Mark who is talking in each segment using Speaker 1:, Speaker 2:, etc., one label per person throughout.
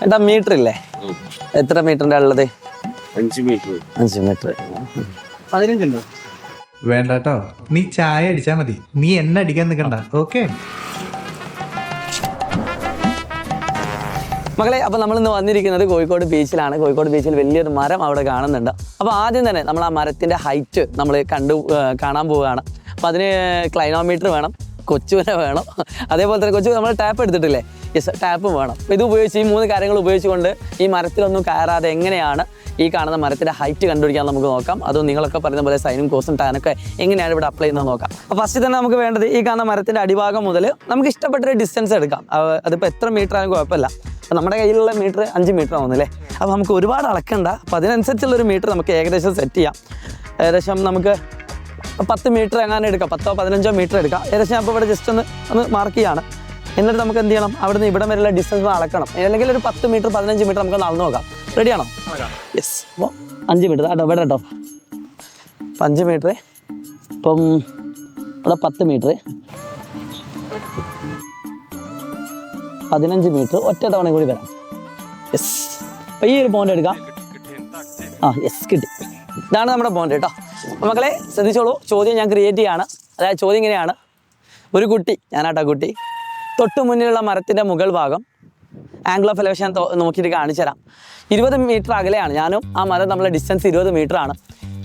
Speaker 1: ഏട്ടാ മീറ്റർ ഇല്ലേ? എത്ര മീറ്ററിന്റെ ഉള്ളത്?
Speaker 2: 5 മീറ്റർ.
Speaker 1: 5 മീറ്റർ.
Speaker 3: 15 ഉണ്ടോ?
Speaker 4: വേണ്ട കേട്ടോ, നീ ചായ അടിച്ചാ മതി, നീ എന്നെ അടിക്കാൻ നിൽക്കണ്ട. ഓക്കെ
Speaker 1: മക്കളെ, അപ്പോൾ നമ്മളിന്ന് വന്നിരിക്കുന്നത് കോഴിക്കോട് ബീച്ചിലാണ്. കോഴിക്കോട് ബീച്ചിൽ വലിയൊരു മരം അവിടെ കാണുന്നുണ്ട്. അപ്പോൾ ആദ്യം തന്നെ നമ്മൾ ആ മരത്തിൻ്റെ ഹൈറ്റ് നമ്മൾ കാണാൻ പോവുകയാണ്. അപ്പോൾ അതിന് ക്ലൈനോമീറ്റർ വേണം, കൊച്ചുവിനെ വേണം, അതേപോലെ തന്നെ കൊച്ചു നമ്മൾ ടാപ്പ് എടുത്തിട്ടില്ലേ, യെസ് ടാപ്പും വേണം. അപ്പോൾ ഇത് ഉപയോഗിച്ച് ഈ 3 കാര്യങ്ങൾ ഉപയോഗിച്ചുകൊണ്ട് ഈ മരത്തിലൊന്നും കയറാതെ എങ്ങനെയാണ് ഈ കാണുന്ന മരത്തിൻ്റെ ഹൈറ്റ് കണ്ടുപിടിക്കാൻ നമുക്ക് നോക്കാം. അതും നിങ്ങളൊക്കെ പറയുന്ന പോലെ സൈനും കോസും ടാനൊക്കെ എങ്ങനെയാണ് ഇവിടെ അപ്ലൈ ചെയ്യുന്നത് നോക്കാം. അപ്പോൾ ഫസ്റ്റ് തന്നെ നമുക്ക് വേണ്ടത് ഈ കാണുന്ന മരത്തിൻ്റെ അടിഭാഗം മുതൽ നമുക്ക് ഇഷ്ടപ്പെട്ടൊരു ഡിസ്റ്റൻസ് എടുക്കാം. അതിപ്പോൾ എത്ര മീറ്റർ ആയാലും കുഴപ്പമില്ല. അപ്പോൾ നമ്മുടെ കയ്യിലുള്ള മീറ്റർ 5 മീറ്റർ ആവുന്നില്ലേ. അപ്പോൾ നമുക്ക് ഒരുപാട് അളക്കണ്ട. അപ്പോൾ അതിനനുസരിച്ചുള്ളൊരു മീറ്റർ നമുക്ക് ഏകദേശം സെറ്റ് ചെയ്യാം. ഏകദേശം നമുക്ക് 10 മീറ്റർ എങ്ങനെ എടുക്കാം, 10ഓ 15ഓ മീറ്റർ എടുക്കാം. ഏകദേശം അപ്പോൾ ഇവിടെ ജസ്റ്റ് ഒന്ന് മാർക്ക് ചെയ്യാണ്. എന്നിട്ട് നമുക്ക് എന്ത് ചെയ്യണം, അവിടുന്ന് ഇവിടെ വരെയുള്ള ഡിസ്റ്റൻസ് അളക്കണം. അല്ലെങ്കിൽ ഒരു 10 മീറ്റർ 15 മീറ്റർ നമുക്ക് അളന്ന് നോക്കാം. റെഡിയാണോ? യെസ്. അപ്പോൾ 5 മീറ്റർ കേട്ടോ, ഇവിടെ കേട്ടോ 5 മീറ്റർ. ഇപ്പം ഇവിടെ 10 മീറ്റർ, 15 മീറ്റർ ഒറ്റ തവണ കൂടി വരാം. യെസ്. അപ്പോൾ ഈ ഒരു പോയിന്റ് എടുക്കാം. യെസ്, കിട്ടി. ഇതാണ് നമ്മുടെ പോയിന്റ് കേട്ടോ. അപ്പോൾ മക്കളെ ശ്രദ്ധിച്ചോളൂ, ചോദ്യം ഞാൻ ക്രിയേറ്റ് ചെയ്യാണ്. അതായത് ചോദ്യം ഇങ്ങനെയാണ്: ഒരു കുട്ടി, ഞാനാട്ടാ കുട്ടി, തൊട്ട് മുന്നിലുള്ള മരത്തിൻ്റെ മുകൾ ഭാഗം ആംഗിൾ ഓഫ് എലവേഷൻ നോക്കിയിട്ട് കാണിച്ചു തരാം. 20 മീറ്റർ അകലെയാണ് ഞാനും ആ മരം തമ്മിലുള്ള ഡിസ്റ്റൻസ് 20 മീറ്റർ ആണ്.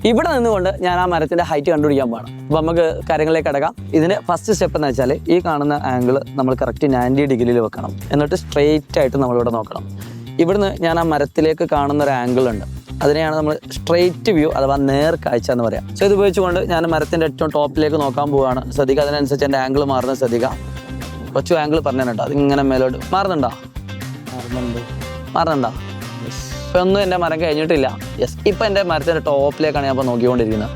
Speaker 1: ഇവിടെ നിന്നുകൊണ്ട് ഞാൻ ആ മരത്തിൻ്റെ ഹൈറ്റ് കണ്ടുപിടിക്കാൻ പോകണം. അപ്പോൾ നമുക്ക് കാര്യങ്ങളിലേക്ക് കിടക്കാം. ഇതിന് ഫസ്റ്റ് സ്റ്റെപ്പ് എന്ന് വെച്ചാൽ ഈ കാണുന്ന ആംഗിൾ നമ്മൾ കറക്റ്റ് 90 ഡിഗ്രിയിൽ വെക്കണം. എന്നിട്ട് സ്ട്രെയിറ്റ് ആയിട്ട് നമ്മളിവിടെ നോക്കണം. ഇവിടുന്ന് ഞാൻ ആ മരത്തിലേക്ക് കാണുന്ന ഒരു ആംഗിൾ ഉണ്ട്, അതിനെയാണ് നമ്മൾ സ്ട്രെയിറ്റ് വ്യൂ അഥവാ നേർ കാഴ്ച എന്ന് പറയാം. സോ ഇത് ഉപയോഗിച്ചുകൊണ്ട് ഞാൻ മരത്തിൻ്റെ ഏറ്റവും ടോപ്പിലേക്ക് നോക്കാൻ പോവുകയാണ്. ശ്രദ്ധിക്കുക, അതിനനുസരിച്ച് എൻ്റെ ആംഗിൾ മാറുന്നത് ശ്രദ്ധിക്കുക. കുറച്ച് ആംഗിൾ പറഞ്ഞിട്ടുണ്ടോ, അതിങ്ങനെ മേലോട്ട് മാറുന്നുണ്ടോ? ഇപ്പം ഒന്നും എൻ്റെ മരം കഴിഞ്ഞിട്ടില്ല. യെസ്, ഇപ്പം എൻ്റെ മരത്തിൻ്റെ ടോപ്പിലേക്കാണ് ഞാൻ ഇപ്പോൾ നോക്കിക്കൊണ്ടിരിക്കുന്നത്.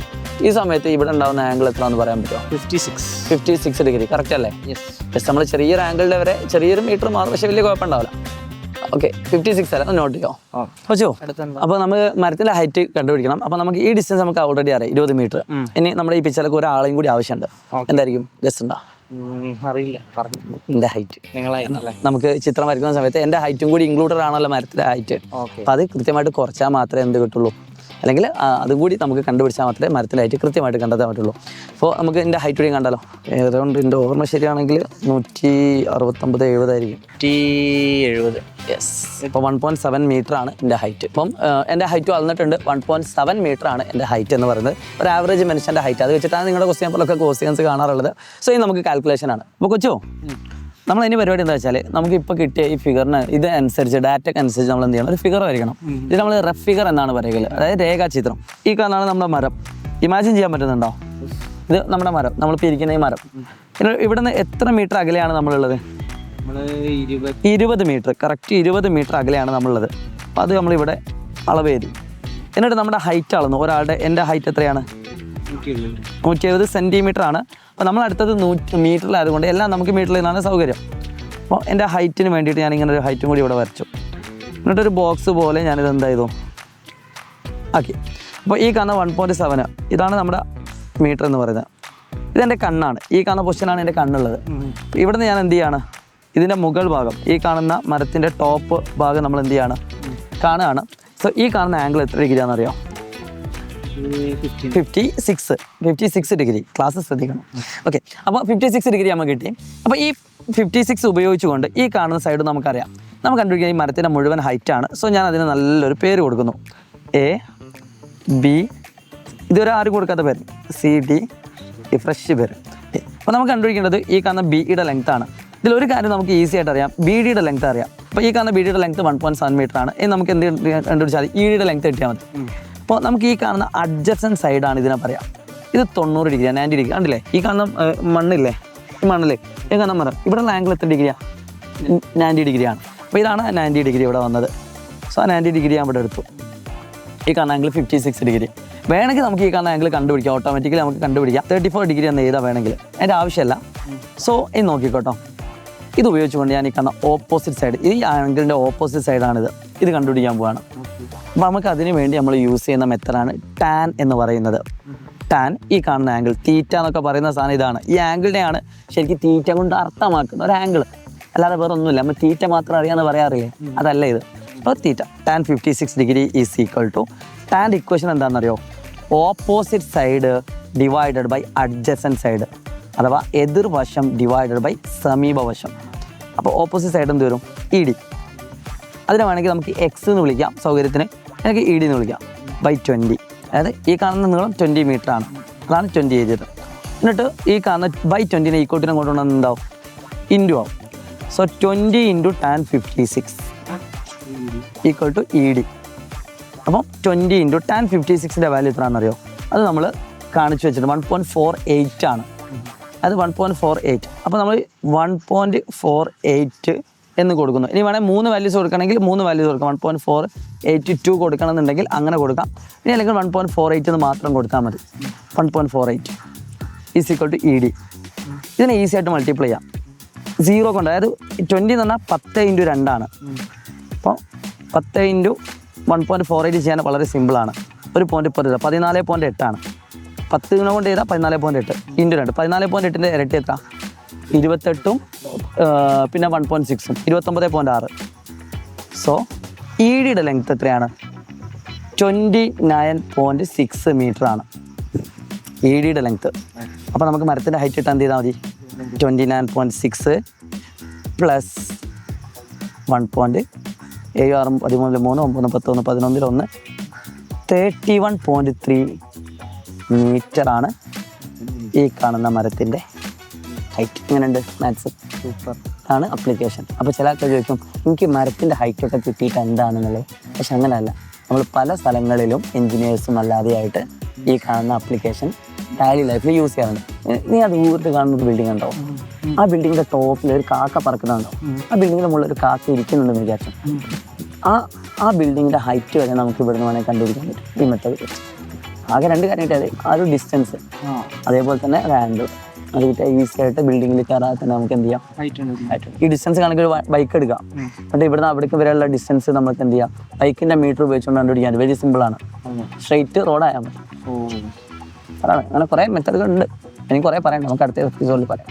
Speaker 1: ഈ സമയത്ത് ഇവിടെ ഉണ്ടാകുന്ന ആംഗിൾ എത്രയാണെന്ന് പറയാൻ പറ്റുമോ? 56 ഡിഗ്രി. കറക്റ്റ് അല്ലേ? യെസ്. നമ്മൾ ചെറിയൊരു ആംഗിളിൻ്റെ വരെ ചെറിയൊരു മീറ്റർ മാറും, പക്ഷേ വലിയ കുഴപ്പമുണ്ടാവില്ല. ഓക്കെ, 56 അല്ല, നോട്ട് ചെയ്യോ കൊച്ചോ. അപ്പോൾ നമ്മൾ മരത്തിൻ്റെ ഹൈറ്റ് കണ്ടുപിടിക്കണം. അപ്പോൾ നമുക്ക് ഈ ഡിസ്റ്റൻസ് നമുക്ക് ഓൾറെഡി അറിയാം, 20 മീറ്റർ. ഇനി നമ്മുടെ ഈ പിക്ചറിലേക്ക് ഒരാളെയും കൂടി ആവശ്യമുണ്ട്. എന്തായിരിക്കും ഗസ് ഉണ്ടോ?
Speaker 3: അറിയില്ല,
Speaker 1: എൻ്റെ ഹൈറ്റ് നമുക്ക് ചിത്രം വരയ്ക്കുന്ന സമയത്ത് എൻ്റെ ഹൈറ്റും കൂടി ഇൻക്ലൂഡഡ് ആണല്ലോ മരത്തിൻ്റെ ഹൈറ്റ്. അപ്പോൾ അത് കൃത്യമായിട്ട് കുറച്ചാൽ മാത്രമേ എന്ത് കിട്ടുള്ളൂ, അല്ലെങ്കിൽ അതും കൂടി നമുക്ക് കണ്ടുപിടിച്ചാൽ മാത്രമേ മരത്തിൻ്റെ ഹൈറ്റ് കൃത്യമായിട്ട് കണ്ടെത്താൻ പറ്റുള്ളൂ. അപ്പോൾ നമുക്ക് എൻ്റെ ഹൈറ്റ് കൂടി കണ്ടാലോ. ഏറൗണ്ട് എൻ്റെ ഓർമ്മ ശരിയാണെങ്കിൽ 169-170 ആയിരിക്കും.
Speaker 3: 170.
Speaker 1: യെസ്. ഇപ്പോൾ 1.7 മീറ്റർ ആണ് എൻ്റെ ഹൈറ്റ്. ഇപ്പം എൻ്റെ ഹൈറ്റ് വളർന്നിട്ടുണ്ട്. 1.7 മീറ്റർ ആണ് എൻ്റെ ഹൈറ്റ് എന്ന് പറയുന്നത്. ഒരു ആവറേജ് മനുഷ്യൻ്റെ ഹൈറ്റ്. അത് വെച്ചിട്ടാണ് നിങ്ങളുടെ ക്വസ്റ്റ്യൻ പേപ്പറിലൊക്കെ ക്വസ്റ്റ്യൻസ് കാണാറുള്ളത്. സോ ഇത് നമുക്ക് കാൽക്കുലേഷൻ ആണ്. അപ്പോൾ കൊച്ചോ, നമ്മളതിന് പരിപാടി എന്താ വെച്ചാൽ നമുക്ക് ഇപ്പോൾ കിട്ടിയ ഈ ഫിഗറിന് ഇത് അനുസരിച്ച് ഡാറ്റയ്ക്ക് അനുസരിച്ച് നമ്മൾ എന്ത് ചെയ്യണം, ഒരു ഫിഗർ വരയ്ക്കണം. ഇത് നമ്മൾ റഫ് ഫിഗർ എന്നാണ് പറയുക, അതായത് രേഖാചിത്രം. ഈ കാണാണ് നമ്മുടെ മരം. ഇമാജിൻ ചെയ്യാൻ പറ്റുന്നുണ്ടോ? ഇത് നമ്മുടെ മരം, നമ്മളിപ്പോൾ ഇരിക്കുന്ന ഈ മരം. പിന്നെ ഇവിടെ നിന്ന് എത്ര മീറ്റർ അകലെയാണ് നമ്മളുള്ളത്? 20 മീറ്റർ. കറക്റ്റ് 20 മീറ്റർ അകലെയാണ് നമ്മളുള്ളത്. അപ്പോൾ അത് നമ്മളിവിടെ അളവ് ചെയ്തു. എന്നിട്ട് നമ്മുടെ ഹൈറ്റ് അളന്നു. ഒരാളുടെ എൻ്റെ ഹൈറ്റ് എത്രയാണ്? 170 സെൻറ്റിമീറ്റർ ആണ്. അപ്പോൾ നമ്മൾ അടുത്തത് 100 മീറ്ററിലായതുകൊണ്ട് എല്ലാം നമുക്ക് മീറ്ററിൽ നിന്നാണ് സൗകര്യം. അപ്പോൾ എൻ്റെ ഹൈറ്റിന് വേണ്ടിയിട്ട് ഞാൻ ഇങ്ങനെ ഒരു ഹൈറ്റും കൂടി ഇവിടെ വരച്ചു. എന്നിട്ടൊരു ബോക്സ് പോലെ ഞാനിത് എന്താ ചെയ്തു ആക്കി. അപ്പോൾ ഈ കാണുന്ന 1.7 ഇതാണ് നമ്മുടെ മീറ്റർ എന്ന് പറയുന്നത്. ഇതെൻ്റെ കണ്ണാണ്. ഈ കാണുന്ന പൊസിഷനാണ് എൻ്റെ കണ്ണുള്ളത്. ഇവിടുന്ന് ഞാൻ എന്ത് ചെയ്യാണ്, ഇതിൻ്റെ മുകൾ ഭാഗം, ഈ കാണുന്ന മരത്തിൻ്റെ ടോപ്പ് ഭാഗം നമ്മൾ എന്ത് ചെയ്യാണ്, കാണുകയാണ്. സോ ഈ കാണുന്ന ആംഗിൾ എത്ര ഡിഗ്രിയാണെന്നറിയോ? 56 ഡിഗ്രി. ക്ലാസ് ശ്രദ്ധിക്കണം. ഓക്കെ, അപ്പോൾ 56 ഡിഗ്രി നമുക്ക് കിട്ടി. അപ്പോൾ ഈ 56 ഉപയോഗിച്ചുകൊണ്ട് ഈ കാണുന്ന സൈഡ് നമുക്കറിയാം, നമുക്ക് കണ്ടുപിടിക്കുക ഈ മരത്തിൻ്റെ മുഴുവൻ ഹൈറ്റാണ്. സോ ഞാൻ അതിന് നല്ലൊരു പേര് കൊടുക്കുന്നു, AB. ഇതുവരെ ആരും കൊടുക്കാത്ത പേര്, CD, ഈ ഫ്രഷ് പേര്. അപ്പോൾ നമുക്ക് കണ്ടുപിടിക്കേണ്ടത് ഈ കാണുന്ന BEയുടെ ലെങ്ത് ആണ്. ഇതിലൊരു കാര്യം നമുക്ക് ഈസി ആയിട്ട് അറിയാം, BDയുടെ ലെങ്ത് അറിയാം. അപ്പോൾ ഈ കാണുന്ന BDയുടെ ലെങ്ത് 1.7 മീറ്റർ ആണ്. ഇനി നമുക്ക് എന്ത് കണ്ടുപിടിച്ചാൽ EDയുടെ ലെങ്ത് കിട്ടിയാൽ മതി. അപ്പോൾ നമുക്ക് ഈ കാണുന്ന അഡ്ജസൻറ്റ് സൈഡാണ് ഇതിനെ പറയാം. ഇത് 90 ഡിഗ്രിയാണ്, 90 ഡിഗ്രി. കണ്ടില്ലേ ഈ കാണുന്ന മണ്ണില്ലേ, ഈ മണ്ണില്ലേ, ഈ കാണുന്ന മരം, ഇവിടെയുള്ള ആംഗിൾ എത്ര ഡിഗ്രിയാണ്? 90 ഡിഗ്രിയാണ്. അപ്പോൾ ഇതാണ് 90 ഡിഗ്രി ഇവിടെ വന്നത്. സോ 90 ഡിഗ്രി ഞാൻ ഇവിടെ എടുത്തു. ഈ കാണുന്ന ആംഗിൾ 56 ഡിഗ്രി. വേണമെങ്കിൽ നമുക്ക് ഈ കാണുന്ന ആംഗിൾ കണ്ടുപിടിക്കാം, ഓട്ടോമാറ്റിക്കലി നമുക്ക് കണ്ടുപിടിക്കാം. 34 ഡിഗ്രി എന്ന് എഴുതാം വേണമെങ്കിൽ, അതിൻ്റെ ആവശ്യമില്ല. സോ ഇത് നോക്കിക്കോട്ടോ, ഇത് ഉപയോഗിച്ചുകൊണ്ട് ഞാൻ ഈ കാണുന്ന ഓപ്പോസിറ്റ് സൈഡ്, ഈ ആംഗിളിൻ്റെ ഓപ്പോസിറ്റ് സൈഡാണിത്, ഇത് കണ്ടുപിടിക്കാൻ പോവാണ്. അപ്പോൾ നമുക്ക് അതിന് വേണ്ടി നമ്മൾ യൂസ് ചെയ്യുന്ന മെത്തഡാണ് ടാൻ എന്ന് പറയുന്നത്. ടാൻ, ഈ കാണുന്ന ആംഗിൾ തീറ്റ എന്നൊക്കെ പറയുന്ന സാധനം ഇതാണ്. ഈ ആംഗിളിനെയാണ് ശരിക്കും തീറ്റ കൊണ്ട് അർത്ഥമാക്കുന്ന ഒരു ആംഗിൾ. അല്ലാതെ വേറെ ഒന്നുമില്ല. നമ്മൾ തീറ്റ മാത്രം അറിയാമെന്ന് പറയാറില്ലേ, അതല്ല ഇത്. അപ്പോൾ തീറ്റ tan 56 degree is equal to ടാൻ്റെ ഇക്വേഷൻ എന്താണെന്നറിയോ? Opposite side divided by adjacent side, അഥവാ എതിർവശം ഡിവൈഡഡ് ബൈ സമീപവശം. അപ്പോൾ ഓപ്പോസിറ്റ് സൈഡ് എന്ത് വരും? E D. അതിനെ വേണമെങ്കിൽ നമുക്ക് എക്സ് എന്ന് വിളിക്കാം സൗകര്യത്തിന്, എനിക്ക് ഇ ഡി എന്ന് വിളിക്കാം, ബൈ 20. അതായത് ഈ കാണുന്ന നീളം 20 മീറ്റർ ആണ്, അതാണ് 20 എഴുതിയത്. എന്നിട്ട് ഈ കാണുന്ന ബൈ 20നെ ഈക്വട്ടിനെ കൊണ്ടുവന്നാൽ എന്താവും? ഇൻറ്റു ആവും. So 20 × tan 56 equal to E D. അപ്പം 20 × tan 56ൻ്റെ വാല്യൂ എത്രയാണെന്നറിയോ? അത് നമ്മൾ കാണിച്ചു വെച്ചിട്ട് 1.48 ആണ്. അത് 1.48. അപ്പോൾ നമ്മൾ 1.48 എന്ന് കൊടുക്കുന്നു. ഇനി വേണമെങ്കിൽ 3 വാല്യൂസ് കൊടുക്കണമെങ്കിൽ 3 വാല്യൂസ് കൊടുക്കാം. 1.482 കൊടുക്കണമെന്നുണ്ടെങ്കിൽ അങ്ങനെ കൊടുക്കാം. ഇനി അല്ലെങ്കിൽ 1.48 എന്ന് മാത്രം കൊടുത്താൽ മതി. 1.48 is equal to E D. ഇതിനെ ഈസി ആയിട്ട് മൾട്ടിപ്ലൈ ചെയ്യാം 0 കൊണ്ട്. അതായത് 20 എന്ന് പറഞ്ഞാൽ 10 × 2 ആണ്. അപ്പോൾ 10 × 1.48 ചെയ്യാൻ വളരെ സിമ്പിളാണ്. ഒരു പോയിന്റ് ഇപ്പോൾ 14.8 ആണ്. 10 കൊണ്ട് ചെയ്താൽ 14.8 × 2. 14.8ൻ്റെ ഇരട്ടി എത്ര? 28ഉം പിന്നെ 1.6ഉം 29.6. സോ ഇ ഡിയുടെ ലെങ്ത് എത്രയാണ്? 29.6 മീറ്റർ ആണ് ഇ ഡിയുടെ ലെങ്ത്ത്. അപ്പോൾ നമുക്ക് മരത്തിൻ്റെ ഹൈറ്റ് ഇട്ട് എന്ത് ചെയ്താൽ മതി? 29.6 പ്ലസ് 1.7 6 13 3 9 10 11 1 31.3 മീറ്ററാണ് ഈ കാണുന്ന മരത്തിൻ്റെ ഹൈറ്റ്. എങ്ങനെയുണ്ട് മാത്സ്? സൂപ്പർ ആണ് അപ്ലിക്കേഷൻ. അപ്പോൾ ചില ആൾക്കാർ ചോദിക്കും എനിക്ക് മരത്തിൻ്റെ ഹൈറ്റൊക്കെ കിട്ടിയിട്ട് എന്താണെന്നുള്ളത്. പക്ഷെ അങ്ങനെയല്ല, നമ്മൾ പല സ്ഥലങ്ങളിലും എൻജിനീയേഴ്സും അല്ലാതെയായിട്ട് ഈ കാണുന്ന അപ്ലിക്കേഷൻ ഡെയിലി ലൈഫിൽ യൂസ് ചെയ്യാറുണ്ട്. നീ അത് ദൂരത്ത് കാണുന്ന ഒരു ബിൽഡിംഗ് ഉണ്ടാവും, ആ ബിൽഡിങ്ങിൻ്റെ ടോപ്പിൽ ഒരു കാക്ക പറക്കുന്നുണ്ടാവും, ആ ബിൽഡിങ്ങിൻ്റെ മുകളിൽ ഒരു കാക്ക ഇരിക്കുന്നുണ്ടെന്ന് വിചാരിച്ചു. ആ ബിൽഡിങ്ങിൻ്റെ ഹൈറ്റ് വരെ നമുക്ക് ഇവിടുന്ന് വേണമെങ്കിൽ കണ്ടുപിടിക്കാൻ പറ്റും ഈ മെത്തേഡ്. ആകെ 2 കാര്യമായിട്ട് ആ ഒരു ഡിസ്റ്റൻസ്, അതേപോലെ തന്നെ ഒരു ആംഗിൾ. അത് കിട്ടിയാൽ ഈസി ആയിട്ട് ബിൽഡിങ്ങിൽ കയറാതെ തന്നെ നമുക്ക് എന്ത് ചെയ്യാം? ഈ ഡിസ്റ്റൻസ് കണക്ക് ഒരു ബൈക്ക് എടുക്കാം, എന്നിട്ട് ഇവിടുന്ന് അവിടേക്ക് വരെയുള്ള ഡിസ്റ്റൻസ് നമുക്ക് എന്ത് ചെയ്യാം? ബൈക്കിൻ്റെ മീറ്റർ ഉപയോഗിച്ചുകൊണ്ട് കണ്ടുപിടിക്കാൻ വെരി സിമ്പിളാണ്. സ്ട്രെയിറ്റ് റോഡായാൽ മതി. അതാണ്. അങ്ങനെ കുറേ മെത്തേഡുകളുണ്ട്. എനിക്ക് കുറേ പറയാം, നമുക്ക് അടുത്ത എപ്പിസോഡിൽ പറയാം.